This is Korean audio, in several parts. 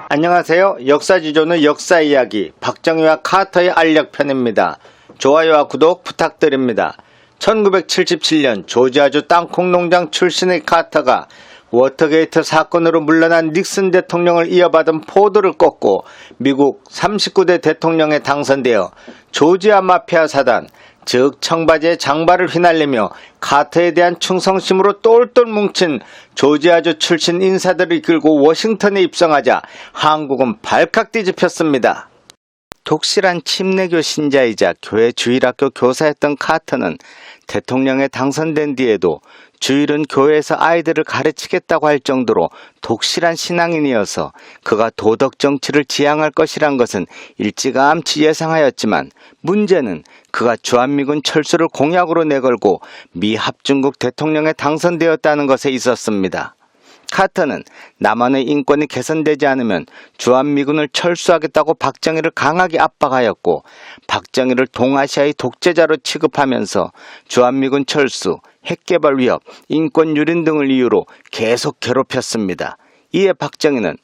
안녕하세요. 역사지조는 역사이야기 박정희와 카터의 알력편입니다. 좋아요와 구독 부탁드립니다. 1977년 조지아주 땅콩농장 출신의 카터가 워터게이트 사건으로 물러난 닉슨 대통령을 이어받은 포드를 꺾고 미국 39대 대통령에 당선되어 조지아 마피아 사단, 즉 청바지의 장발을 휘날리며 카터에 대한 충성심으로 똘똘 뭉친 조지아주 출신 인사들을 이끌고 워싱턴에 입성하자 한국은 발칵 뒤집혔습니다. 독실한 침례교 신자이자 교회 주일학교 교사였던 카터는 대통령에 당선된 뒤에도 주일은 교회에서 아이들을 가르치겠다고 할 정도로 독실한 신앙인이어서 그가 도덕 정치를 지향할 것이란 것은 일찌감치 예상하였지만 문제는 그가 주한미군 철수를 공약으로 내걸고 미 합중국 대통령에 당선되었다는 것에 있었습니다. 카터는 남한의 인권이 개선되지 않으면 주한미군을 철수하겠다고 박정희를 강하게 압박하였고 박정희를 동아시아의 독재자로 취급하면서 주한미군 철수, 핵개발 위협, 인권 유린 등을 이유로 계속 괴롭혔습니다. 이에 박정희는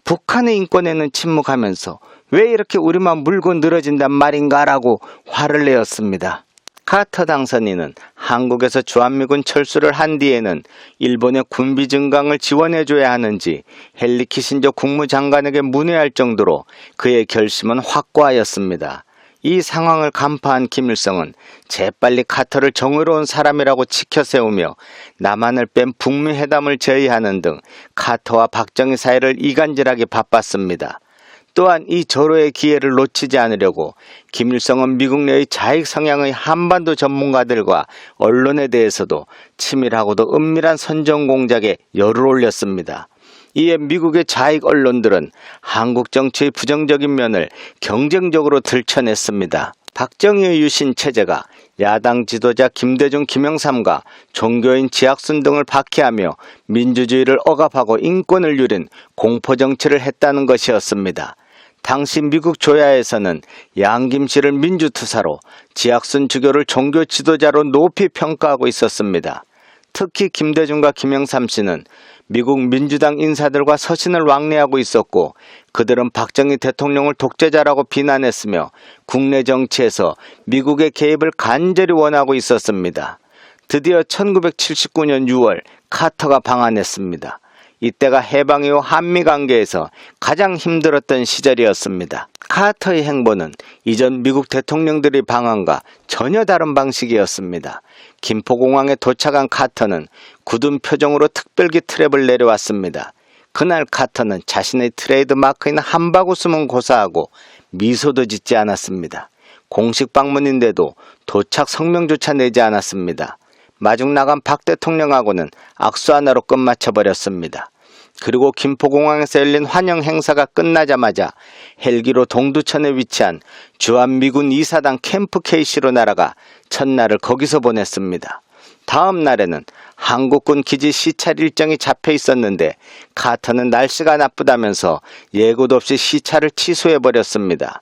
북한의 인권에는 침묵하면서 왜 이렇게 우리만 물고 늘어진단 말인가라고 화를 내었습니다. 카터 당선인은 한국에서 주한미군 철수를 한 뒤에는 일본의 군비 증강을 지원해줘야 하는지 헨리 키신저 국무장관에게 문의할 정도로 그의 결심은 확고하였습니다. 이 상황을 간파한 김일성은 재빨리 카터를 정의로운 사람이라고 치켜세우며 남한을 뺀 북미 회담을 제의하는 등 카터와 박정희 사이를 이간질하기 바빴습니다. 또한 이 절호의 기회를 놓치지 않으려고 김일성은 미국 내의 자익 성향의 한반도 전문가들과 언론에 대해서도 치밀하고도 은밀한 선전 공작에 열을 올렸습니다. 이에 미국의 자익 언론들은 한국 정치의 부정적인 면을 경쟁적으로 들춰냈습니다. 박정희의 유신 체제가 야당 지도자 김대중, 김영삼과 종교인 지학순 등을 박해하며 민주주의를 억압하고 인권을 유린 공포정치를 했다는 것이었습니다. 당시 미국 조야에서는 양김씨를 민주투사로 지학순 주교를 종교 지도자로 높이 평가하고 있었습니다. 특히 김대중과 김영삼 씨는 미국 민주당 인사들과 서신을 왕래하고 있었고 그들은 박정희 대통령을 독재자라고 비난했으며 국내 정치에서 미국의 개입을 간절히 원하고 있었습니다. 드디어 1979년 6월 카터가 방한했습니다. 이때가 해방 이후 한미관계에서 가장 힘들었던 시절이었습니다. 카터의 행보는 이전 미국 대통령들의 방한과 전혀 다른 방식이었습니다. 김포공항에 도착한 카터는 굳은 표정으로 특별기 트랩을 내려왔습니다. 그날 카터는 자신의 트레이드 마크인 한바구음은 고사하고 미소도 짓지 않았습니다. 공식 방문인데도 도착 성명조차 내지 않았습니다. 마중 나간 박 대통령하고는 악수 하나로 끝마쳐버렸습니다. 그리고 김포공항에서 열린 환영 행사가 끝나자마자 헬기로 동두천에 위치한 주한미군 2사단 캠프 KC로 날아가 첫날을 거기서 보냈습니다. 다음 날에는 한국군 기지 시찰 일정이 잡혀 있었는데 카터는 날씨가 나쁘다면서 예고도 없이 시찰을 취소해버렸습니다.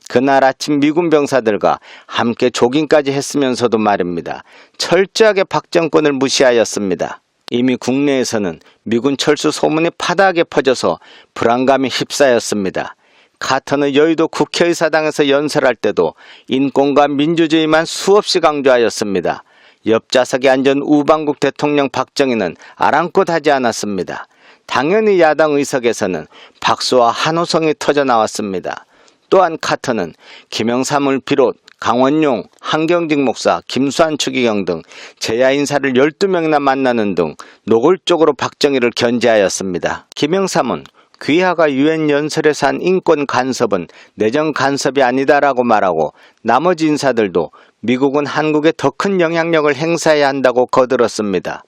그날 아침 미군 병사들과 함께 조깅까지 했으면서도 말입니다. 철저하게 박정권을 무시하였습니다. 이미 국내에서는 미군 철수 소문이 파다하게 퍼져서 불안감이 휩싸였습니다. 카터는 여의도 국회의사당에서 연설할 때도 인권과 민주주의만 수없이 강조하였습니다. 옆좌석에 앉은 우방국 대통령 박정희는 아랑곳하지 않았습니다. 당연히 야당 의석에서는 박수와 환호성이 터져나왔습니다. 또한 카터는 김영삼을 비롯 강원용, 한경직 목사, 김수환 추기경 등 제야 인사를 12명이나 만나는 등 노골적으로 박정희를 견제하였습니다. 김영삼은 귀하가 유엔 연설에서 한 인권 간섭은 내정 간섭이 아니다라고 말하고 나머지 인사들도 미국은 한국에 더 큰 영향력을 행사해야 한다고 거들었습니다.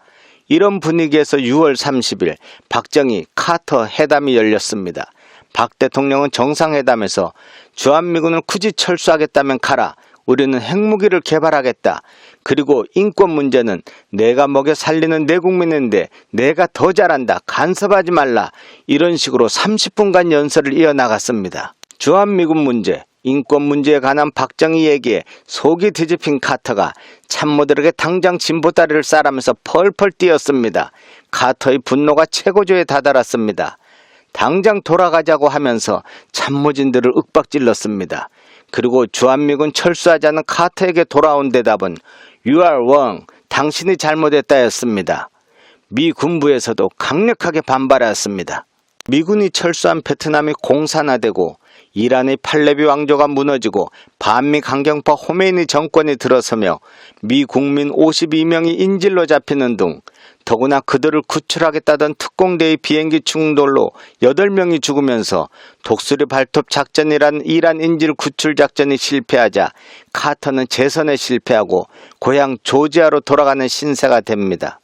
이런 분위기에서 6월 30일 박정희, 카터 회담이 열렸습니다. 박 대통령은 정상회담에서 주한미군을 굳이 철수하겠다면 가라. 우리는 핵무기를 개발하겠다. 그리고 인권 문제는 내가 먹여 살리는 내 국민인데 내가 더 잘한다. 간섭하지 말라. 이런 식으로 30분간 연설을 이어나갔습니다. 주한미군 문제, 인권 문제에 관한 박정희 얘기에 속이 뒤집힌 카터가 참모들에게 당장 진보다리를 싸라면서 펄펄 뛰었습니다. 카터의 분노가 최고조에 다다랐습니다. 당장 돌아가자고 하면서 참모진들을 윽박질렀습니다. 그리고 주한미군 철수하자는 카터에게 돌아온 대답은 You are wrong. 당신이 잘못했다였습니다. 미 군부에서도 강력하게 반발하였습니다. 미군이 철수한 베트남이 공산화되고 이란의 팔레비 왕조가 무너지고 반미 강경파 호메이니 정권이 들어서며 미 국민 52명이 인질로 잡히는 등 더구나 그들을 구출하겠다던 특공대의 비행기 충돌로 8명이 죽으면서 독수리 발톱 작전이라는 이란 인질 구출 작전이 실패하자 카터는 재선에 실패하고 고향 조지아로 돌아가는 신세가 됩니다.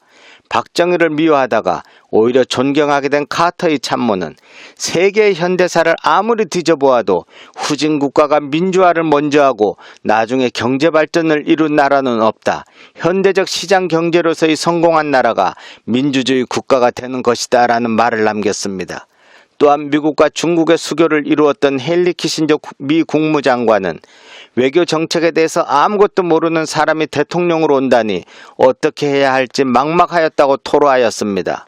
박정희를 미워하다가 오히려 존경하게 된 카터의 참모는 세계의 현대사를 아무리 뒤져보아도 후진 국가가 민주화를 먼저 하고 나중에 경제발전을 이룬 나라는 없다. 현대적 시장 경제로서의 성공한 나라가 민주주의 국가가 되는 것이다 라는 말을 남겼습니다. 또한 미국과 중국의 수교를 이루었던 헨리 키신저 미 국무장관은 외교 정책에 대해서 아무것도 모르는 사람이 대통령으로 온다니 어떻게 해야 할지 막막하였다고 토로하였습니다.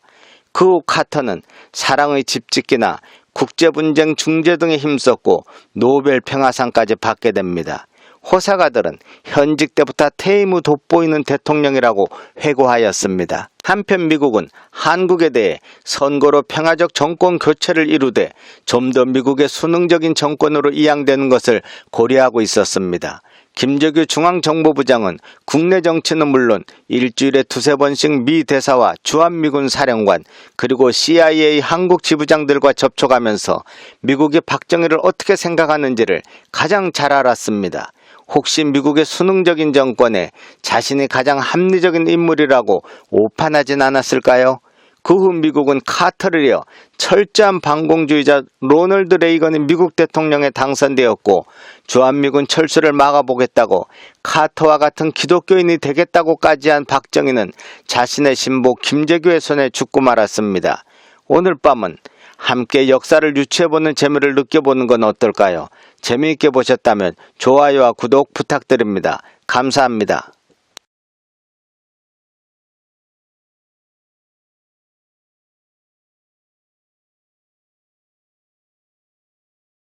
그 후 카터는 사랑의 집짓기나 국제분쟁 중재 등에 힘썼고 노벨 평화상까지 받게 됩니다. 호사가들은 현직 때부터 퇴임 후 돋보이는 대통령이라고 회고하였습니다. 한편 미국은 한국에 대해 선거로 평화적 정권 교체를 이루되 좀 더 미국의 수능적인 정권으로 이양되는 것을 고려하고 있었습니다. 김재규 중앙정보부장은 국내 정치는 물론 일주일에 2~3번씩 미 대사와 주한미군 사령관 그리고 CIA 한국 지부장들과 접촉하면서 미국이 박정희를 어떻게 생각하는지를 가장 잘 알았습니다. 혹시 미국의 수능적인 정권에 자신이 가장 합리적인 인물이라고 오판하진 않았을까요? 그 후 미국은 카터를 이어 철저한 반공주의자 로널드 레이건이 미국 대통령에 당선되었고 주한미군 철수를 막아보겠다고 카터와 같은 기독교인이 되겠다고까지 한 박정희는 자신의 신부 김재규의 손에 죽고 말았습니다. 오늘 밤은 함께 역사를 유추해보는 재미를 느껴보는 건 어떨까요? 재미있게 보셨다면 좋아요와 구독 부탁드립니다. 감사합니다.